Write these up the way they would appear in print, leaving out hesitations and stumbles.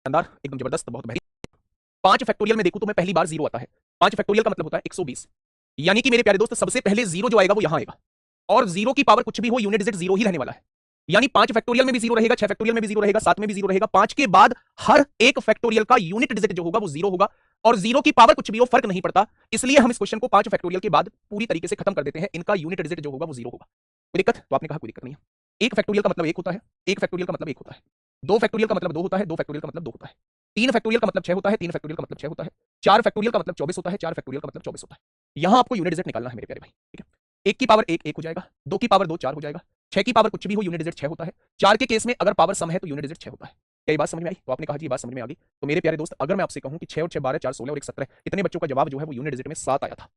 शानदार, एकदम जबरदस्त, बहुत बेहतरीन। 5 फैक्टोरियल में देखूं तो मैं पहली बार जीरो आता है। 5 फैक्टोरियल का मतलब होता है 120, यानी कि मेरे प्यारे दोस्त सबसे पहले जीरो जो आएगा वो यहां आएगा, और जीरो की पावर कुछ भी हो यूनिट डिजिट जीरो ही रहने वाला है। यानी 5 फैक्टोरियल में भी जीरो रहेगा, 6 फैक्टोरियल में भी जीरो रहेगा, 7 में भी जीरो रहेगा। 5 के बाद हर एक फैक्टोरियल का यूनिट डिजिट जो होगा वो जीरो होगा, और जीरो की पावर कुछ भी हो फर्क नहीं पड़ता। इसलिए हम इस क्वेश्चन को 5 फैक्टोरियल के बाद पूरी तरीके से खत्म कर देते हैं। इनका यूनिट डिजिट जो होगा वो जीरो होगा। कोई दिक्कत? तो आपने कहा कोई दिक्कत नहीं है। एक फैक्टोरियल का मतलब एक होता है, एक फैक्टोरियल का मतलब एक होता है। दो फैक्टोरियल का मतलब दो होता है, दो फैक्टोरियल का मतलब दो होता है। तीन फैक्टोरियल का मतलब 6 होता है, तीन फैक्टोरियल का मतलब 6 होता है। चार फैक्टोरियल का मतलब 24 होता है, चार फैक्टोरियल का मतलब 24 होता है। यहां आपको यूनिट डिजिट निकालना है मेरे प्यारे भाई, ठीक है। एक की पावर एक एक हो जाएगा, दो की पावर दो चार हो जाएगा, छह की पावर कुछ भी हो यूनिट डिजिट 6 होता है। चार के केस में अगर पावर सम है तो यूनिट डिजिट 6 होता है। क्या ये बात समझ में आई? तो आपने कहा जी ये बात समझ में आ गई। तो मेरे प्यारे दोस्त अगर मैं आपसे कहूं कि 6 और 6 12 4 16 और 1 17, इतने बच्चों का जवाब जो है वो यूनिट डिजिट में 7 आया था।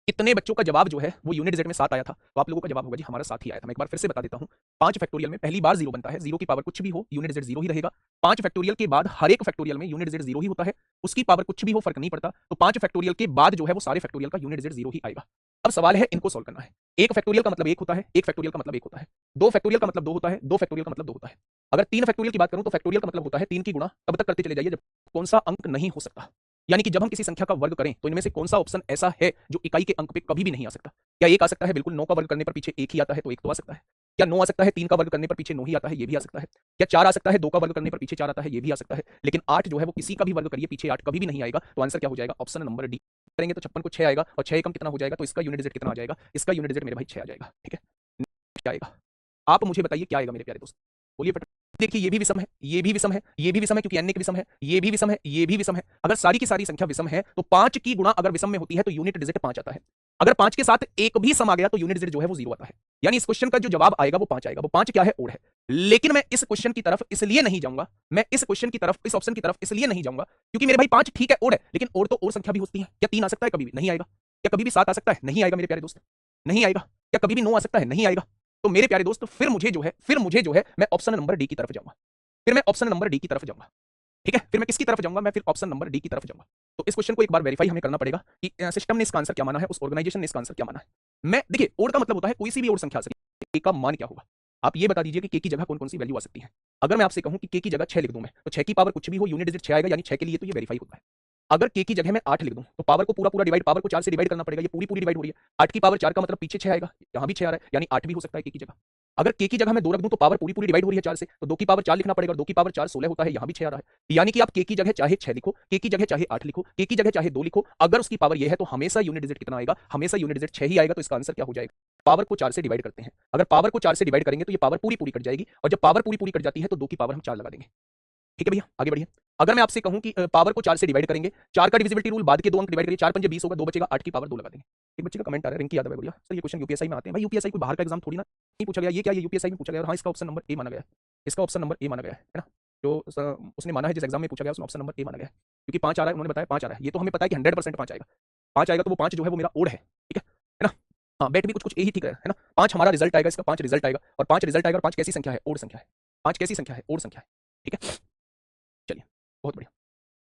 कितने बच्चों का जवाब जो है वो यूनिट डिजिट में 7 आया था? तो आप लोगों का जवाब होगा जी हमारा 7 ही आया था। मैं एक बार फिर से बता देता हूं। 5 फैक्टोरियल में पहली बार जीरो बनता है, जीरो की पावर कुछ भी हो यूनिट डिजिट जीरो ही रहेगा। 5 फैक्टोरियल के बाद हर एक फैक्टोरियल में यूनिट डिजिट जीरो ही होता है, उसकी पावर कुछ भी हो फर्क नहीं पड़ता। तो 5 फैक्टोरियल के बाद जो है वो सारे फैक्टोरियल का यूनिट डिजिट जीरो ही आएगा। अब सवाल है इनको सोल्व करना है। एक फैक्टोरियल का मतलब एक होता है, एक फैक्टोरियल का मतलब एक होता है। दो फैक्टोरियल का मतलब दो होता है, दो फैक्टोरियल का मतलब दो होता है। अगर तीन फैक्टोरियल की बात करूं तो फैक्टोरियल का मतलब होता है 3 की गुणा तब तक करते चले जाइए जब कौन सा अंक नहीं हो सकता। यानी कि जब हम किसी संख्या का वर्ग करें तो इनमें से कौन सा ऑप्शन ऐसा है जो इकाई के अंक पे कभी भी नहीं आ सकता? क्या एक आ सकता है? बिल्कुल। 9 का वर्ग करने पर पीछे एक ही आता है तो एक तो आ सकता है। क्या 9 आ सकता है 3 का वर्ग करने पर पीछे 9 ही आता है? ये भी आ सकता है। क्या 4 आ सकता है 2 का वर्ग करने पर पीछे 4 आता है? ये भी आ सकता है। लेकिन 8 जो है वो किसी का भी वर्ग करिए पीछे 8 कभी भी नहीं आएगा। तो आंसर क्या हो जाएगा? Option number D. करेंगे तो 56 को 6 आएगा, और 6 कम कितना हो जाएगा? तो इसका यूनिट डिजिट कितना आ जाएगा? इसका यूनिट डिजिट मेरे भाई 6 आ जाएगा। ठीक है, क्या आएगा? आप मुझे बताइए क्या आएगा मेरे प्यारे दोस्त, बोलिए फटाफट। देखिए ये भी विषम है, ये भी विषम है, ये भी विषम है क्योंकि अन्य विषम है, ये भी विषम है, ये भी विषम है। अगर सारी की सारी संख्या विषम है तो 5 की गुणा अगर विषम में होती है तो यूनिट डिजिट 5 आता है। अगर 5 के साथ एक भी सम आ गया तो यूनिट डिजिट जो है वो 0 आता है। यानी इस क्वेश्चन का जो जवाब आएगा वो 5 आएगा। वो 5 क्या है? ओड है। लेकिन मैं इस क्वेश्चन की तरफ इसलिए नहीं जाऊंगा, मैं इस क्वेश्चन की तरफ इस ऑप्शन की तरफ इसलिए नहीं जाऊंगा क्योंकि मेरे भाई 5 ठीक है ओड है, लेकिन ओड तो और संख्या भी होती है। क्या 3 आ सकता है? कभी भी नहीं आएगा। क्या कभी भी 7 आ सकता है? नहीं आएगा मेरे प्यारे दोस्त, नहीं आएगा। क्या कभी भी 9 आ सकता है? नहीं आएगा। तो मेरे प्यारे दोस्त फिर मुझे जो है मैं ऑप्शन नंबर डी की तरफ जाऊंगा। फिर मैं ऑप्शन नंबर डी की तरफ जाऊंगा। ठीक है, फिर मैं किसकी तरफ जाऊंगा? मैं फिर ऑप्शन नंबर डी की तरफ जाऊंगा। तो इस क्वेश्चन को एक बार वेरीफाई हमें करना पड़ेगा कि सिस्टम ने इसका आंसर क्या माना है, उस ऑर्गेनाइजेशन ने इसका आंसर क्या माना है। मैं देखिए ओड का मतलब होता है कोई सी भी ओड संख्या आ सकती है, ए का मान क्या होगा? आप ये बता दीजिए कि के की जगह कौन कौन सी वैल्यू आ सकती है। अगर मैं आपसे कहूं कि के की जगह 6 लिख दूं मैं, तो 6 की पावर कुछ भी हो यूनिट डिजिट 6 आएगा, यानी 6 के लिए तो ये वेरीफाई होता है। अगर के की जगह मैं 8 लिख दूं तो पावर को पूरा पूरा डिवाइड, पावर को 4 से डिवाइड करना पड़ेगा, ये पूरी पूरी डिवाइड हो रही है। 8 की पावर 4 का मतलब पीछे 6 आएगा, यहां भी 6 आ रहा है, यानी 8 भी हो सकता है के की जगह। अगर के की जगह मैं 2 रख दूं तो पावर पूरी पूरी डिवाइड हो रही है 4 से, तो 2 की पावर 4 लिखना पड़ेगा, और 2 की पावर 4 16 होता है, यहां भी 6 आ रहा है। यानी कि आप के की जगह चाहे 6 लिखो, के की जगह चाहे 8 लिखो, के की जगह चाहे 2 लिखो, अगर उसकी पावर ये है तो हमेशा यूनिट डिजिट कितना आएगा? हमेशा यूनिट डिजिट 6 ही आएगा। तो इसका आंसर क्या हो जाएगा? पावर को 4 से डिवाइड करते हैं, अगर पावर को 4 से डिवाइड करेंगे तो ये पावर पूरी पूरी कट जाएगी, और जब पावर पूरी पूरी कट जाती है तो 2 की पावर हम 4 लगा देंगे। ठीक है भैया, आगे बढ़िए। अगर मैं आपसे कहूं कि पावर को 4 से डिवाइड करेंगे, 4 का डिविजिबिलिटी रूल, बाद के 2 अंक डिवाइड करिए, 4 पंजे 20 होगा, 2 बचेगा, 8 की पावर 2 लगा देंगे। एक बच्चे का कमेंट आ रहा है, रिंकी यादव है, बोलिए सर ये क्वेश्चन यूपीएसआई में आते हैं। भाई यूपीएसआई कोई बाहर का एग्जाम थोड़ी ना, नहीं पूछा गया, ये क्या ये यूपीएसआई में पूछा गया, और हाँ इसका ऑप्शन नंबर ए माना गया है, इसका ऑप्शन नंबर ए माना गया है ना। जो उसने माना है जिस एग्जाम में पूछा गया उसमें ऑप्शन नंबर ए माना गया है, क्योंकि 5 आ रहा है, उन्होंने बताया 5 आ रहा है, ये तो हमें पता है कि 100% 5 आएगा। 5 आएगा तो वो 5 जो है वो मेरा ओड है, ठीक है ना। हाँ बेट भी कुछ कुछ ए ही ठीक है ना। 5 हमारा रिजल्ट आएगा, इसका 5 रिजल्ट आएगा, और 5 रिजल्ट आएगा, और 5 कैसी संख्या है? ओड संख्या है। 5 कैसी संख्या है? ओड संख्या है। ठीक है, चलिए बहुत बढ़िया,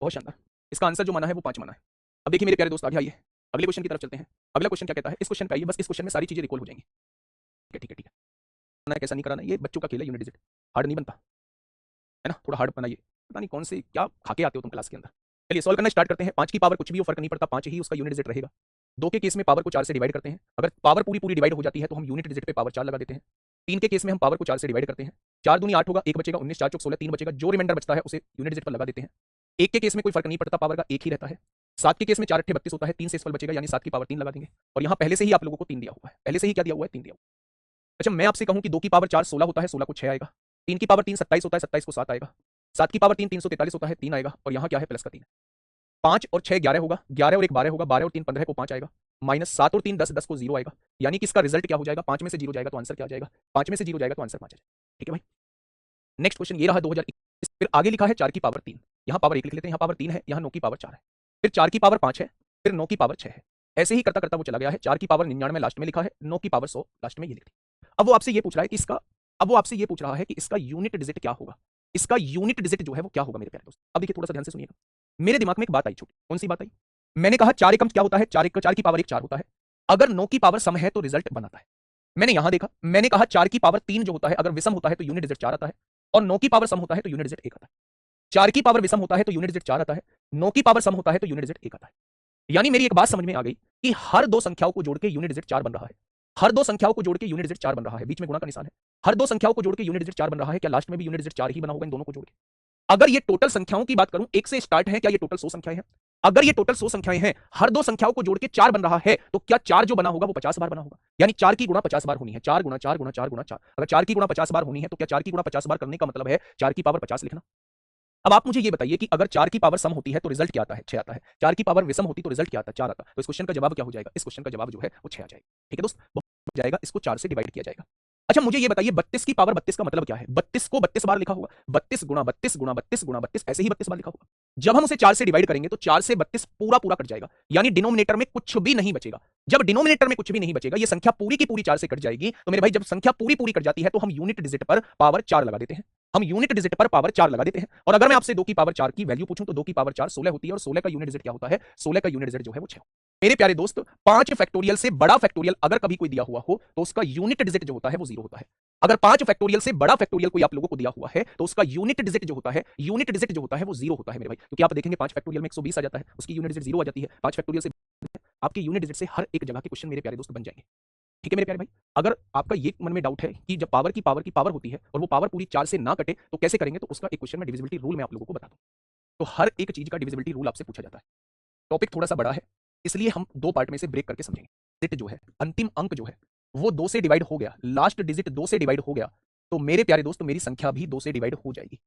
बहुत शानदार। इसका आंसर जो माना है वो 5 माना है। अब देखिए मेरे प्यारे दोस्त आगे आइए, अगले क्वेश्चन की तरफ चलते हैं। अगला क्वेश्चन क्या कहता है? इस क्वेश्चन का आइए, बस इस क्वेश्चन में सारी चीजें रिकॉल हो जाएंगी। ठीक है ठीक है ठीक है, करना है कैसा नहीं कराना, ये बच्चों का खेल है, यूनिट डिजिट हार्ड नहीं बनता है ना, थोड़ा हार्ड बनाइए। पता नहीं कौन से क्या खा के आते हो तुम क्लास के अंदर। चलिए सॉल्व करना स्टार्ट करते हैं। 5 की पावर कुछ भी हो फर्क नहीं पड़ता, 5 ही उसका यूनिट डिजिट रहेगा। 2 के केस में पावर को 4 से डिवाइड करते हैं, अगर पावर पूरी पूरी डिवाइड हो जाती है तो हम यूनिट डिजिट पे पावर 4 लगा देते हैं। 3 के केस में हम पावर को 4 से डिवाइड करते हैं, 4 दूनी 8 होगा, 1 बचेगा, 19 4 चौक 16, 3 बचेगा, जो रिमाइंडर बचता है उसे यूनिट डिजिट पर लगा देते हैं। 1 के केस में कोई फर्क नहीं पड़ता, पावर का 1 ही रहता है। 7 के केस में 4 अट्ठे 32 होता है, 3 से इसफल बचेगा, यानी 7 की पावर 3 लगा देंगे। और यहाँ पहले से ही आप लोगों को 3 दिया हुआ है, पहले से ही क्या दिया हुआ है? 3 दिया हुआ है। अच्छा मैं आपसे कहूं कि 2 की पावर 4 16 होता है, 16 को 6 आएगा। 3 की पावर 3 27 होता है, 27 को 7 आएगा। 7 की पावर 3 343 होता है, 3 आएगा, और यहाँ क्या है? प्लस का 3। 5 और 6 11 होगा, 11 और 1 12 होगा, 12 और 3 15 को 5 आएगा, माइनस 7 और 3 10 10 को 0 आएगा। यानी कि इसका रिजल्ट क्या हो जाएगा? 5 में से 0 जाएगा तो आंसर क्या आ जाएगा? 5 में से 0 जाएगा तो आंसर 5 आ जाएगा। ठीक है भाई, नेक्स्ट क्वेश्चन ये रहा 2021। फिर आगे लिखा है 4 की पावर 3, यहाँ पावर 1 लिख लेते हैं, यहाँ पावर 3 है, यहाँ 9 की पावर 4 है, फिर 4 की पावर 5 है, फिर 9 की पावर 6 है। ऐसे ही करता करता वो चला गया है। 4 की पावर 99 लास्ट में लिखा है, 9 की पावर 100 लास्ट में ये लिख दी। अब वो आपसे ये पूछ रहा है कि इसका अब वो आपसे ये पूछ रहा है कि इसका यूनिट डिजिट क्या होगा, इसका यूनिट डिजिट जो है वो क्या होगा मेरे प्यारे दोस्त। अब देखिए थोड़ा सा ध्यान से सुनिएगा, मेरे दिमाग में एक बात आई छोटी। कौन सी बात आई? मैंने कहा 4 एकम क्या होता है? 4 की पावर 1 4 होता है, अगर 9 की पावर सम है तो रिजल्ट बनाता है। मैंने यहां देखा, मैंने कहा 4 की पावर 3 जो होता है अगर विषम होता है तो यूनिट डिजिट 4 आता है, और 9 की पावर सम होता है तो यूनिट डिजिट 1 आता है। 4 की पावर विषम होता है तो यूनिट डिजिट 4 आता है, 9 की पावर सम होता है तो यूनिट डिजिट 1 आता है। यानी मेरी एक बात समझ में आ गई कि हर दो संख्याओं को जोड़ के यूनिट डिजिट 4 बन रहा है, हर दो संख्याओं को जोड़ के यूनिट डिजिट 4 बन रहा है, बीच में गुणा का निशान है, हर दो संख्याओं को जोड़ के यूनिट डिजिट 4 बन रहा है। क्या लास्ट में भी यूनिट डिजिट 4 ही बना होगा इन दोनों को जोड़ के? अगर ये टोटल संख्याओं की बात करूं, 1 से स्टार्ट है, क्या ये टोटल 100 संख्याएं हैं? अगर ये टोटल 100 संख्याएं हैं, हर दो संख्याओं को जोड़ के 4 बन रहा है, तो क्या 4 जो बना होगा वो 50 बार बना होगा? यानी 4 की गुणा 50 बार होनी है, 4 गुणा 4 गुणा 4 गुणा 4। अगर 4 की गुणा 50 बार होनी है तो क्या 4 की गुणा 50 बार करने का मतलब है 4 की पावर 50 लिखना? अब आप मुझे ये बताइए कि अगर 4 की पावर सम होती है तो रिजल्ट क्या आता है? 6 आता है। 4 की पावर विषम होती तो रिजल्ट क्या आता है? 4 आता। तो इस क्वेश्चन का जवाब क्या हो जाएगा? इस क्वेश्चन का जवाब जो है वो 6 आ जाएगा। ठीक है दोस्त, बहुत जाएगा, इसको 4 से डिवाइड किया जाएगा। अच्छा मुझे ये बताइए 32 की पावर 32 का मतलब क्या है? 32 को 32 बार लिखा होगा, 32 गुणा 32 गुणा 32 गुणा 32 ऐसे ही 32 बार लिखा होगा। जब हम उसे 4 से डिवाइड करेंगे तो 4 से 32 पूरा पूरा कट जाएगा, यानी डिनोमिनेटर में कुछ भी नहीं बचेगा। जब डिनोमिनेटर में कुछ भी नहीं बचेगा, ये संख्या पूरी की पूरी 4 से कट जाएगी, तो मेरे भाई जब संख्या पूरी पूरी कट जाती है तो हम यूनिट डिजिट पर पावर 4 लगा देते हैं, हम यूनिट डिजिट पर पावर 4 लगा देते हैं। और अगर मैं आपसे 2 की पावर 4 की वैल्यू पूछूं तो 2 की पावर 4 16 होती है, और 16 का यूनिट डिजिट क्या होता है? 16 का यूनिट डिजिट जो है वो 6। मेरे प्यारे दोस्त 5 फैक्टोरियल से बड़ा फैक्टोरियल अगर कभी कोई दिया हुआ हो तो उसका यूनिट डिजिट जो होता है वो 0 होता है। अगर 5 फैक्टोरियल से बड़ा फैक्टोरियल कोई आप लोगों को दिया हुआ है तो उसका यूनिट डिजिट जो होता है, यूनिट डिजिट जो होता है वो 0 होता है मेरे भाई, क्योंकि आप देखेंगे 5 फैक्टोरियल में 120 आ जाता है, उसकी यूनिट डिजिट 0 आ जाती है। 5 फैक्टोरियल से आपके यूनिट डिजिट से हर एक जगह के क्वेश्चन मेरे प्यारे दोस्त बन जाएंगे। ठीक है मेरे प्यारे भाई, अगर आपका ये मन में डाउट है कि जब पावर की पावर की पावर होती है और वो पावर पूरी 4 से ना कटे तो कैसे करेंगे, तो उसका एक क्वेश्चन में डिविजिबिलिटी रूल में आप लोगों को बता दूं। तो हर एक चीज का डिविजिबिलिटी रूल आपसे पूछा जाता है। टॉपिक थोड़ा सा बड़ा है, इसलिए हम 2 पार्ट में से ब्रेक करके समझेंगे। डिजिट जो है, अंतिम अंक जो है वो 2 से डिवाइड हो गया, लास्ट डिजिट 2 से डिवाइड हो गया, तो मेरे प्यारे दोस्त मेरी संख्या भी 2 से डिवाइड हो जाएगी।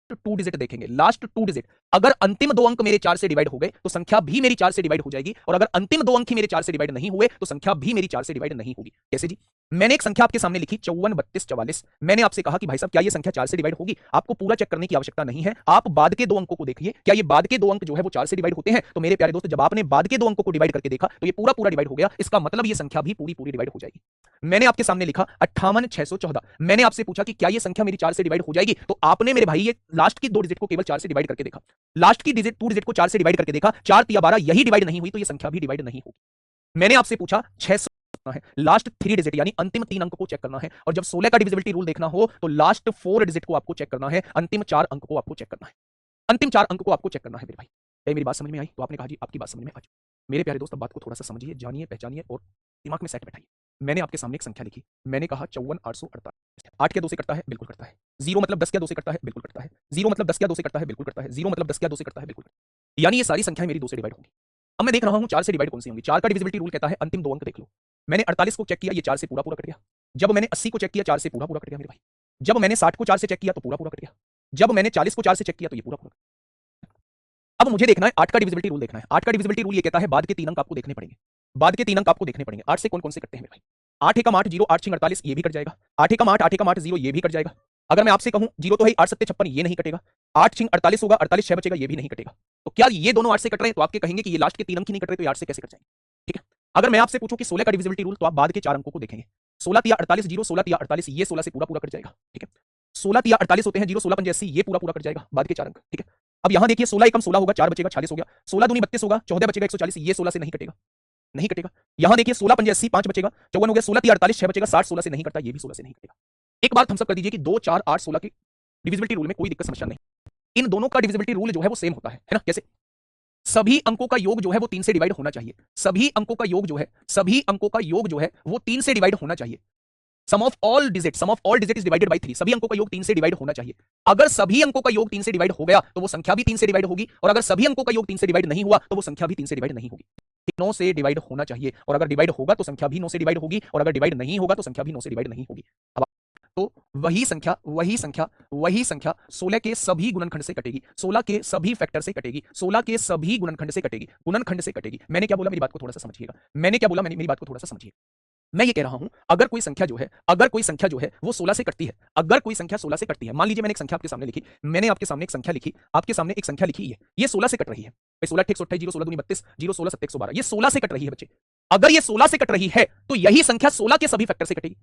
तो 2 डिजिट देखेंगे, लास्ट 2 डिजिट, अगर अंतिम 2 अंक मेरे 4 से डिवाइड हो गए तो संख्या भी मेरी 4 से डिवाइड हो जाएगी, और अगर अंतिम 2 अंक ही मेरे 4 से डिवाइड नहीं हुए तो संख्या भी मेरी 4 से डिवाइड नहीं होगी। कैसे जी? मैंने एक संख्या आपके सामने लिखी 54 32 44, मैंने आपसे कहा कि भाई साहब क्या ये संख्या 4 से डिवाइड होगी? आपको पूरा चेक करने की आवश्यकता नहीं है, आप बाद के 2 अंकों को देखिए, क्या ये बाद के 2 अंक जो है वो 4 से डिवाइड होते हैं? तो मेरे प्यारे दोस्त जब आपने बाद के 2 अंकों को डिवाइड करके देखा तो ये पूरा पूरा डिवाइड हो गया, इसका मतलब ये संख्या भी पूरी पूरी डिवाइड हो जाएगी। मैंने आपके सामने लिखा 58 614, मैंने आपसे पूछा कि क्या ये संख्या मेरी 4 से डिवाइड हो जाएगी? तो आपने मेरे भाई ये लास्ट की 2 डिजिट को केवल 4 से डिवाइड करके देखा, लास्ट की डिजिट 2 डिजिट को 4 से डिवाइड करके देखा, 4 तिया 12 यही डिवाइड नहीं हुई तो ये संख्या भी डिवाइड नहीं होगी। मैंने आपसे पूछा 600 है, लास्ट 3 डिजिट यानी अंतिम 3 अंक को चेक करना है, और जब 16 का डिविजिबिलिटी रूल देखना हो तो लास्ट 4 डिजिट को आपको चेक करना है, अंतिम 4 अंक को आपको चेक करना है, अंतिम 4 अंक को आपको चेक करना है मेरे भाई। क्या मेरी बात समझ में आई? तो आपने कहा जी आपकी बात समझ में आ चुकी। मेरे प्यारे दोस्त अब बात को थोड़ा सा समझिए, जानिए, पहचानिए और दिमाग में सेट बैठाइए। मैंने आपके सामने एक संख्या लिखी, मैंने कहा 54 848, 8 क्या 2 से कटता है? बिल्कुल कटता है। 0 मतलब 10 क्या 2 से कटता है? बिल्कुल कटता है। 0 मतलब 10 क्या 2 से कटता है? बिल्कुल कटता है। 0 मतलब 10 क्या 2 से कटता है? बिल्कुल। यानी ये सारी संख्याएं मेरी 2 से डिवाइड होंगी। अब मैं देख रहा हूं 4 से डिवाइड कौन सी होंगी। 4 का डिविजिबिलिटी रूल कहता है अंतिम 2 अंक देख लो। मैंने 48 को चेक किया, ये 4 से पूरा पूरा कट गया। जब मैंने 80 को चेक किया, 4 से पूरा पूरा कट गया मेरे भाई। जब मैंने 60 को 4 से चेक किया तो पूरा पूरा कट गया। जब मैंने 40 को 4 से चेक किया तो ये पूरा पूरा। अब मुझे देखना है 8 का डिविजिबिलिटी रूल देखना है। 8 का डिविजिबिलिटी रूल ये कहता है बाद के 3 अंक आपको देखने पड़ेंगे, बाद के 3 अंक आपको देखने पड़ेंगे। 8 से कौन कौन से कटते हैं मेरे भाई? 8 एकम 8 0, 8 6 48 ये भी कट जाएगा। 8 एकम 8 8 एकम 8 0 ये भी कट जाएगा। अगर मैं आपसे कहूं 0 तो है 8 7 56 ये नहीं कटेगा। 8 6 48 होगा, 48 6 बचेगा, ये भी नहीं कटेगा। तो क्या ये दोनों 8 से कट रहे हैं? तो आपके कहेंगे कि ये लास्ट के 3 अंक ही नहीं कट रहे तो ये 8 से कैसे कट जाएंगे? ठीक है। अगर मैं आपसे पूछूं कि 16 का डिविजिबिलिटी रूल, तो आप बाद के 4 अंकों को देखेंगे। 16 तिया 48 0, 16 तिया 48 ये 16 से पूरा पूरा कट जाएगा। ठीक है। 16 तिया 48 होते हैं 0, 16 पंजे 80 ये पूरा पूरा कट जाएगा, बाद के 4 अंक। ठीक है। अब यहां देखिए 16 एकम 16 होगा, 4 बचेगा, 46 हो गया। 16 दूनी 32 होगा, 14 बचेगा, 140 ये 16 से नहीं कटेगा, नहीं कटेगा। यहां देखिए 16 पंजे 80 5 बचेगा, 54 हो गया। 16 तिया 48 6 बचेगा, 60 16 से नहीं कटता, ये भी 16 से नहीं कटेगा। एक बात हम सब कर दीजिए कि 2 4 8 16 की डिविजिबिलिटी रूल में कोई दिक्कत समस्या नहीं। इन दोनों का डिविजिबिलिटी रूल जो है वो सेम होता है ना? कैसे? सभी अंकों का योग जो है वो 3 से डिवाइड होना चाहिए। सभी अंकों का योग जो है, सभी अंकों का योग जो है वो 3 से डिवाइड होना चाहिए। Sum of all digit is divided by 3। सभी अंकों का योग 3 से डिवाइड होना चाहिए। अगर सभी अंकों का योग 3 से डिवाइड हो गया तो वो संख्या भी 3 से डिवाइड होगी, और अगर सभी अंकों का योग 3 से डिवाइड नहीं हुआ तो वो संख्या भी 3 से डिवाइड नहीं होगी। 9 से डिवाइड होना चाहिए, और अगर डिवाइड होगा तो संख्या भी 9 से डिवाइड होगी, और अगर डिवाइड नहीं होगा तो संख्या भी 9 से डिवाइड नहीं होगी। अब तो वही संख्या 16 के सभी गुणनखंड से कटेगी, 16 के सभी फैक्टर से कटेगी, 16 के सभी गुणनखंड से कटेगी, गुणनखंड से कटेगी। मैंने क्या बोला? मेरी बात को थोड़ा सा समझिएगा। मैंने क्या बोला? मेरी बात को थोड़ा सा समझिए। मैं ये कह रहा हूं अगर कोई संख्या जो है वो 16 से कटती है, अगर कोई संख्या 16 से कटती है, मान लीजिए मैंने एक संख्या आपके सामने लिखी, मैंने आपके सामने एक संख्या लिखी, आपके सामने एक संख्या लिखी है, ये 16 से कट रही है। 16 128 0 16 दूनी 32 0 16 7 112 ये 16 से कट रही है बच्चे। अगर ये 16 से कट रही है तो यही संख्या 16 के सभी फैक्टर से कटेगी।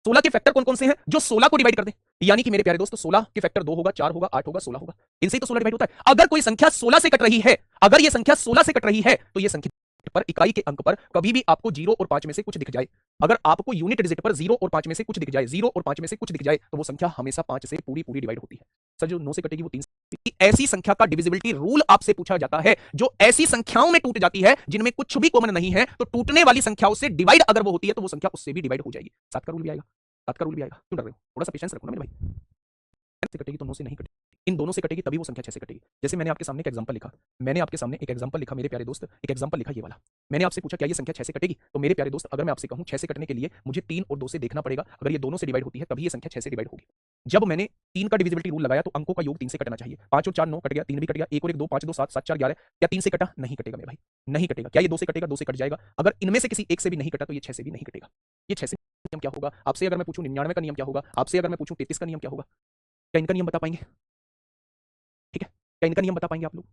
16 के फैक्टर कौन कौन से हैं? जो 16 को डिवाइड कर दे। यानी कि मेरे प्यारे दोस्तों 16 के फैक्टर 2 होगा, 4 होगा, 8 होगा, 16 होगा, इनसे ही तो 16 डिवाइड होता है। अगर कोई संख्या 16 से कट रही है, अगर ये संख्या 16 से कट रही है तो ये संख्या पर इकाई के अंक पर कभी भी आपको 0 और 5 में से कुछ दिख जाए, अगर आपको यूनिट डिजिट पर 0 और 5 में से कुछ दिख जाए, 0 और 5 में से कुछ दिख जाए, तो वो संख्या हमेशा 5 से पूरी पूरी डिवाइड होती है। सर जो 9 से कटेगी वो 3 से। ऐसी संख्या का डिविजिबिलिटी रूल आपसे पूछा जाता है जो ऐसी संख्याओं में टूट जाती है जिनमें कुछ भी कॉमन नहीं है, तो टूटने वाली संख्याओं से डिवाइड अगर वो होती है तो वो संख्या उससे भी डिवाइड हो जाएगी। 7 का रूल भी आएगा, 7 का रूल भी आएगा। क्यों डर रहे हो? थोड़ा सा पेशेंस रखो ना मेरे भाई। से कटेगी तो 9 से नहीं कटेगी, इन दोनों से कटेगी तभी वो संख्या 6 से कटेगी। जैसे मैंने आपके सामने एक एग्जांपल लिखा, मैंने आपके सामने एक एग्जांपल लिखा मेरे प्यारे दोस्त, एक एग्जांपल लिखा ये वाला। मैंने आपसे पूछा क्या ये संख्या 6 से कटेगी? तो मेरे प्यारे दोस्त अगर मैं आपसे कहूं 6 से कटने के लिए मुझे 3 और 2 से देखना पड़ेगा, अगर ये दोनों से डिवाइड होती है तभी ये संख्या 6 से डिवाइड होगी। जब मैंने 3 का डिविजिबिलिटी रूल लगाया तो अंकों का योग 3 से कटना चाहिए। 5 और 4 9 कट गया, 3 भी कट गया, 1 और 1 2 5 2 7 7 4 11। क्या 3 से कटा? नहीं कटेगा मेरे भाई, नहीं कटेगा। क्या ये 2 से कटेगा? 2 से कट जाएगा। अगर इनमें से किसी एक से भी नहीं कटा तो ये 6 से भी नहीं कटेगा। ये 6 से नियम क्या होगा? आपसे अगर मैं पूछूं 99 का नियम क्या होगा? आपसे अगर मैं पूछूं 33 का नियम क्या होगा? क्या इनका नियम बता पाएंगे? ठीक है, क्या इनका नियम बता पाएंगे आप लोग?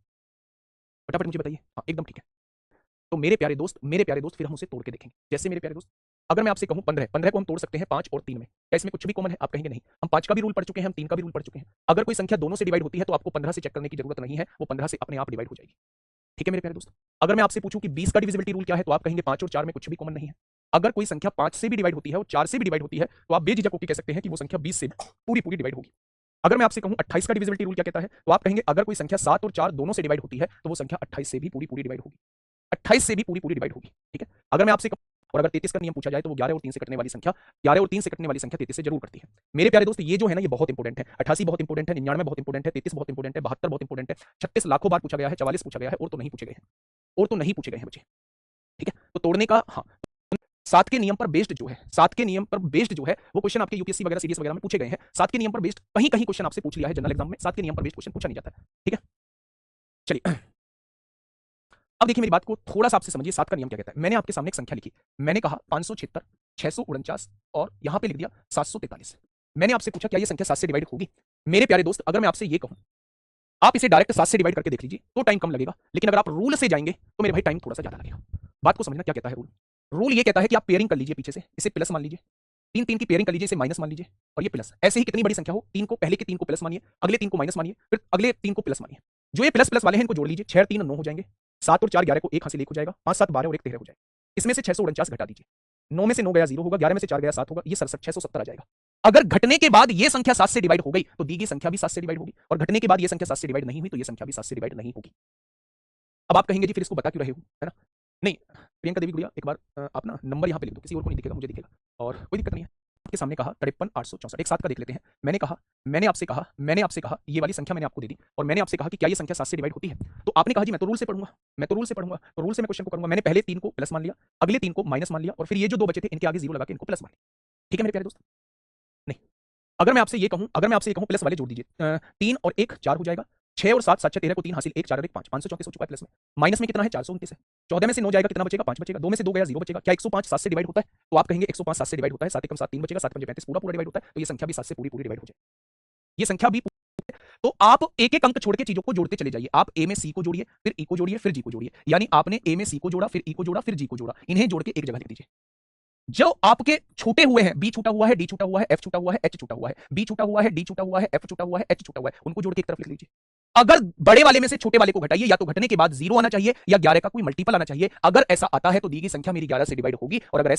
फटाफट मुझे बताइए। हाँ एकदम ठीक है। तो मेरे प्यारे दोस्त फिर हम उसे तोड़ के देखेंगे। जैसे मेरे प्यारे दोस्त अगर मैं आपसे कहूं 15 को हम तोड़ सकते हैं 5 और 3 में, क्या इसमें कुछ भी कॉमन है? आप कहेंगे नहीं। हम 5 का भी रूल पढ़ चुके हैं, हम 3 का भी रूल पढ़ चुके हैं। अगर कोई संख्या दोनों से डिवाइड होती है तो आपको 15 से चेक करने की जरूरत नहीं है, वो 15 से अपने आप डिवाइड हो जाएगी। ठीक है मेरे प्यारे दोस्त। अगर मैं आपसे पूछूं कि 20 का डिविजिबिलिटी रूल क्या है तो आप कहेंगे 5 और 4 में कुछ भी कॉमन नहीं है। अगर कोई संख्या 5 से भी डिवाइड होती है और 4 से भी डिवाइड होती है तो आप बेझिझक होकर कह सकते हैं कि वो संख्या 20 से पूरी पूरी डिवाइड होगी। अगर मैं आपसे कहूं 28 का डिविजिबिलिटी रूल क्या कहता है तो आप कहेंगे अगर कोई संख्या 7 और 4 दोनों से डिवाइड होती है तो वो संख्या 28 से भी पूरी पूरी डिवाइड होगी। 28 से भी पूरी पूरी डिवाइड होगी। ठीक है। अगर मैं आपसे और अगर 33 का नियम पूछा जाए तो वो 11 और 3 से कटने वाली संख्या 11 और 3 से कटने वाली संख्या 33 से जरूर करती है। मेरे प्यारे दोस्त ये जो है ना ये बहुत इंपॉर्टेंट है। 88 बहुत इंपॉर्टेंट है, 99 बहुत इंपॉर्टेंट है, 33 बहुत इंपॉर्टेंट है, 72 बहुत इंपॉर्टेंट है, 36 लाखों बार पूछा गया है, 44 पूछा गया है और तो नहीं पूछे गए हैं, और तो नहीं पूछे गए हैं बच्चे। ठीक है। तो तोड़ने का हाँ 7 के नियम पर बेस्ड जो है, 7 के नियम पर बेस्ड जो है वो क्वेश्चन आपके यूपीएससी वगैरह सीडीएस वगैरह में पूछे गए हैं। 7 के नियम पर बेस्ड कहीं कहीं क्वेश्चन आपसे पूछ लिया है जनरल एग्जाम में, 7 के नियम पर बेस्ड क्वेश्चन पूछा नहीं जाता है। ठीक है। चलिए अब देखिए मेरी बात को थोड़ा सा आपसे समझिए, 7 का नियम क्या कहता है। मैंने आपके सामने एक संख्या लिखी, मैंने कहा 576, 649 और यहां पे लिख दिया 743। मैंने आपसे पूछा क्या ये संख्या 7 से डिवाइड होगी? मेरे प्यारे दोस्त अगर मैं आपसे ये कहूं आप इसे डायरेक्ट 7 से डिवाइड करके देख लीजिए तो टाइम कम लगेगा, लेकिन अगर आप रूल से जाएंगे तो मेरे भाई टाइम थोड़ा सा ज्यादा लगेगा। बात को समझना क्या कहता है रूल। रूल ये कहता है कि आप पेयरिंग कर लीजिए, पीछे से इसे प्लस मान लीजिए, 3 3 की पेयरिंग कर लीजिए, इसे माइनस मान लीजिए और ये प्लस। ऐसे ही कितनी बड़ी संख्या हो 3 को पहले के 3 को प्लस मानिए, अगले 3 को माइनस मानिए, फिर अगले 3 को प्लस मानिए। जो ये प्लस प्लस वाले हैं इनको जोड़ लीजिए, 6 3 9 हो जाएंगे, 7 और 4 11 को 1 हासिल 1 हो जाएगा, 5 7 12 और 1 13 हो जाएगा। इसमें से 649 घटा दीजिए, 9 में से 9 गया 0 होगा, 11 में से 4 गया 7 होगा, ये 670 आ जाएगा। अगर घटने के बाद ये संख्या 7 से डिवाइड हो गई तो दी गई संख्या भी 7 से डिवाइड होगी, और घटने के बाद ये संख्या 7 से डिवाइड नहीं हुई तो ये संख्या भी 7 से डिवाइड नहीं होगी। अब आप कहेंगे जी फिर इसको बता क्यों रहे हो, है ना? नहीं प्रियंका देवी गुड़िया एक बार आप ना नंबर यहाँ पे लिख दो, किसी और को नहीं दिखेगा, मुझे दिखेगा और कोई दिक्कत नहीं है। आपके सामने कहा 53 864, एक साथ का देख लेते हैं। मैंने आपसे कहा ये वाली संख्या मैंने आपको दे दी और मैंने आपसे कहा कि क्या ये संख्या 7 से डिवाइड होती है? तो आपने कहा जी मैं तो रूल से पढ़ूंगा, तो रूल से मैं क्वेश्चन को करूंगा। मैंने पहले 3 को प्लस मान लिया, अगले 3 को माइनस मान लिया और फिर ये जो 2 बचे थे इनके आगे 0 लगा के इनको प्लस मान लिया। ठीक है मेरे प्यारे दोस्त। नहीं अगर मैं आपसे ये कहूं प्लस वाले जोड़ दीजिए, 3 और 1 4 हो जाएगा, 6 और 7 7 6 13 को 3 हासिल 1 4 और 1 5, 534 हो चुका है प्लस में। माइनस में कितना है 429 है, 14 में से 9 जाएगा कितना बचेगा 5 बचेगा, 2 में से 2 गया 0 बचेगा। क्या 105 7 से डिवाइड होता है? तो आप कहेंगे 105 7 से डिवाइड होता है, 7 एकम 7 3 बचेगा, 7 पंजे 35 पूरा पूरा डिवाइड होता है, तो ये संख्या भी 7 से पूरी पूरी डिवाइड हो जाएगी। ये संख्या भी तो आप एक एक अंक छोड़ के चीजों को जोड़ते चले जाइए। आप ए में सी को जोड़िए, फिर ई को जोड़िए, फिर जी को जोड़िए, यानी आपने ए में सी को जोड़ा, फिर ई को जोड़ा, फिर जी को जोड़ा, इन्हें जोड़ के एक जगह लिख दीजिए। जो आपके छूटे हुए हैं, बी छूटा हुआ है, डी छूटा हुआ है, एफ छूटा हुआ है, एच छूटा हुआ है, बी छूटा हुआ है, डी छूटा हुआ है, एफ छूटा हुआ है, एच छूटा हुआ है, उनको जोड़ के एक तरफ लिख लीजिए। अगर बड़े वाले में से छोटे वाले को घटाइए, या तो घटने के बाद 0 आना चाहिए या 11 का कोई मल्टीपल आना चाहिए। अगर ऐसा आता है तो दी गई संख्या मेरी 11 से डिवाइड होगी, और अगर ऐसा